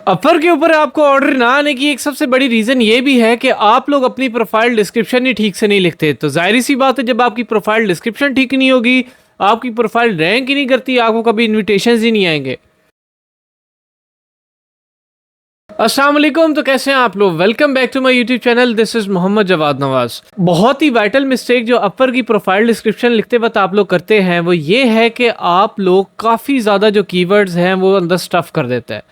अपवर के ऊपर आपको ऑर्डर ना आने की एक सबसे बड़ी रीज़न ये भी है कि आप लोग अपनी प्रोफाइल डिस्क्रिप्शन ही ठीक से नहीं लिखते। तो ज़ाहिर सी बात है, जब आपकी प्रोफाइल डिस्क्रिप्शन ठीक नहीं होगी, आपकी प्रोफाइल रैंक ही नहीं करती, आपको कभी इन्विटेशंस ही नहीं आएंगे। अस्सलाम वालेकुम। तो कैसे हैं आप लोग? Welcome back to my YouTube channel. This is Mohammad Jawad Nawaz. बहुत ही वाइटल मिस्टेक जो अपवर की प्रोफाइल डिस्क्रिप्शन लिखते वक्त आप लोग करते हैं वो ये है कि आप लोग काफ़ी ज़्यादा जो कीवर्ड्स हैं वो अंदर स्टफ़ कर देते हैं।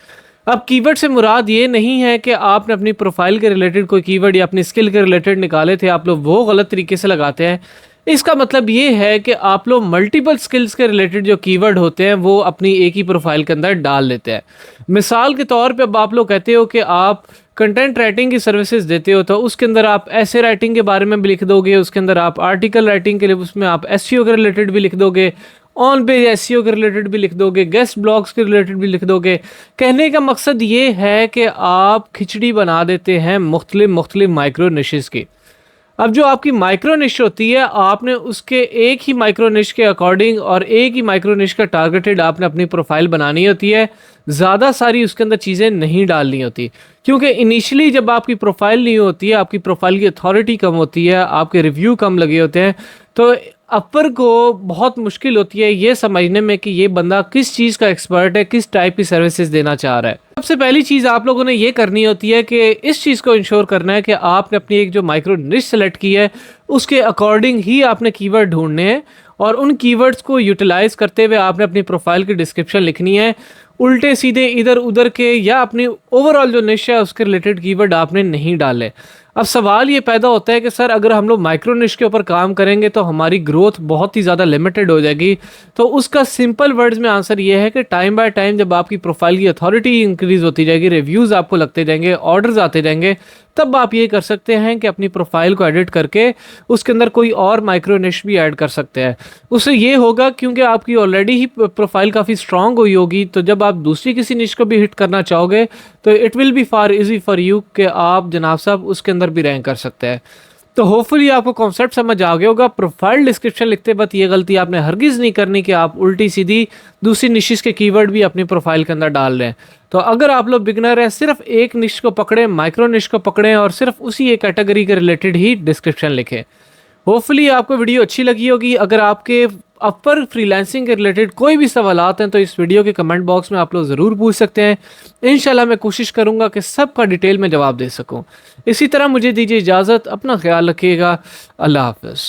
अब कीवर्ड से मुराद ये नहीं है कि आपने अपनी प्रोफाइल के रिलेटेड कोई कीवर्ड या अपनी स्किल के रिलेटेड निकाले थे, आप लोग वो गलत तरीके से लगाते हैं। इसका मतलब ये है कि आप लोग मल्टीपल स्किल्स के रिलेटेड जो कीवर्ड होते हैं वो अपनी एक ही प्रोफाइल के अंदर डाल लेते हैं। मिसाल के तौर पे अब आप लोग कहते हो कि आप कंटेंट राइटिंग की सर्विसेज देते हो, तो उसके अंदर आप ऐसे राइटिंग के बारे में भी लिख दोगे, उसके अंदर आप आर्टिकल राइटिंग के लिए उसमें आप एसईओ के रिलेटेड भी लिख दोगे, ऑन पेज एसईओ के रिलेटेड भी लिख दोगे, गेस्ट ब्लॉग्स के रिलेटेड भी लिख दोगे। कहने का मकसद ये है कि आप खिचड़ी बना देते हैं मुख्तलिफ माइक्रो निशेस की। अब जो आपकी माइक्रो निश होती है, आपने उसके एक ही माइक्रो निश के अकॉर्डिंग और एक ही माइक्रो निश का टारगेटेड आपने अपनी प्रोफाइल बनानी होती है। ज़्यादा सारी उसके अंदर चीज़ें नहीं डालनी होती, क्योंकि इनिशियली जब आपकी प्रोफाइल नहीं होती है, आपकी प्रोफाइल की अथॉरिटी कम होती है, आपके रिव्यू कम लगे होते हैं, तो अपवर को बहुत मुश्किल होती है ये समझने में कि ये बंदा किस चीज़ का एक्सपर्ट है, किस टाइप की सर्विसेज देना चाह रहा है। सबसे पहली चीज़ आप लोगों ने ये करनी होती है कि इस चीज़ को इंश्योर करना है कि आपने अपनी एक जो माइक्रो निश सेलेक्ट की है उसके अकॉर्डिंग ही आपने कीवर्ड ढूंढने हैं, और उन कीवर्ड्स को यूटिलाइज करते हुए आपने अपनी प्रोफाइल की डिस्क्रिप्शन लिखनी है। उल्टे सीधे इधर उधर के या अपनी ओवरऑल जो निश है उसके रिलेटेड कीवर्ड आपने नहीं डाले। अब सवाल ये पैदा होता है कि सर अगर हम लोग माइक्रो निश के ऊपर काम करेंगे तो हमारी ग्रोथ बहुत ही ज़्यादा लिमिटेड हो जाएगी। तो उसका सिंपल वर्ड्स में आंसर ये है कि टाइम बाय टाइम जब आपकी प्रोफाइल की अथॉरिटी इंक्रीज होती जाएगी, रिव्यूज़ आपको लगते जाएंगे, ऑर्डर्स आते जाएंगे, तब आप ये कर सकते हैं कि अपनी प्रोफाइल को एडिट करके उसके अंदर कोई और माइक्रो निश भी ऐड कर सकते हैं। उससे ये होगा, क्योंकि आपकी ऑलरेडी ही प्रोफाइल काफ़ी स्ट्रांग हुई होगी, तो जब आप दूसरी किसी निश को भी हिट करना चाहोगे तो it will be far easy for you कि आप जनाब साहब उसके अंदर भी रैंक कर सकते हैं। तो होपफुली आपको कॉन्सेप्ट समझ आ गया होगा। प्रोफाइल डिस्क्रिप्शन लिखते वक्त ये गलती आपने हरगिज़ नहीं करनी कि आप उल्टी सीधी दूसरी निशेस के कीवर्ड भी अपनी प्रोफाइल के अंदर डाल रहे हैं। तो अगर आप लोग बिगनर हैं, सिर्फ एक निश को पकड़ें, माइक्रो निश को पकड़ें और सिर्फ उसी एक कैटेगरी के रिलेटेड ही डिस्क्रिप्शन लिखें। होपफुली आपको वीडियो अच्छी लगी होगी। अगर आपके अपवर फ्रीलांसिंग के रिलेटेड कोई भी सवालात हैं तो इस वीडियो के कमेंट बॉक्स में आप लोग ज़रूर पूछ सकते हैं। इंशाल्लाह मैं कोशिश करूंगा कि सबका डिटेल में जवाब दे सकूं। इसी तरह मुझे दीजिए इजाज़त, अपना ख्याल रखिएगा। अल्लाह हाफ़िज़।